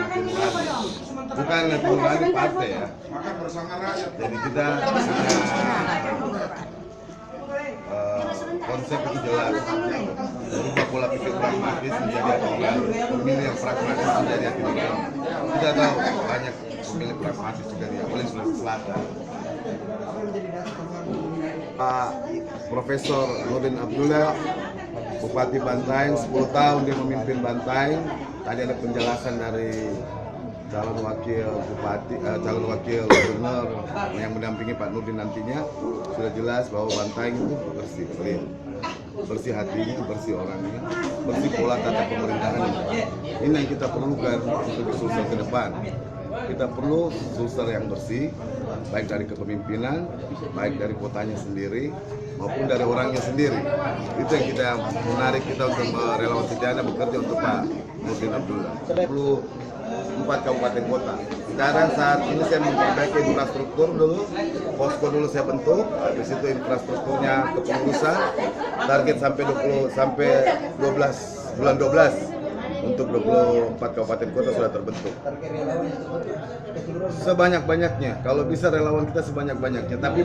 semakin murah. Bukan mengurangi partai ya. Jadi kita konsep itu jelas. Berubah pola pikir pragmatis menjadi hati-hati. Pemilih yang pragmatis menjadi hati-hati. Kita tahu banyak pemilih pragmatis juga di apalagi Sulawesi Selatan. Pak Profesor Nurdin Abdullah, Bupati Bantaeng, 10 tahun dia memimpin Bantaeng. Tadi ada penjelasan dari calon wakil bupati, calon wakil gubernur yang mendampingi Pak Nurdin nantinya. Sudah jelas bahwa Bantaeng itu bersih, bersih hatinya, bersih orangnya, bersih pola tata pemerintahan. Ini yang kita perlukan untuk Sulsel ke depan. Kita perlu Sulsel yang bersih, baik dari kepemimpinan, baik dari kotanya sendiri, maupun dari orangnya sendiri. Itu yang kita menarik kita untuk relawan sejana bekerja untuk Pak Nurdin Abdullah. 4 kabupaten kota. Sekarang saat ini saya memperbaiki infrastruktur dulu, posko dulu saya bentuk, habis itu infrastrukturnya kepengurusan, target sampai 12 bulan 12 untuk 24 kabupaten kota sudah terbentuk. Sebanyak-banyaknya, kalau bisa relawan kita sebanyak-banyaknya. Tapi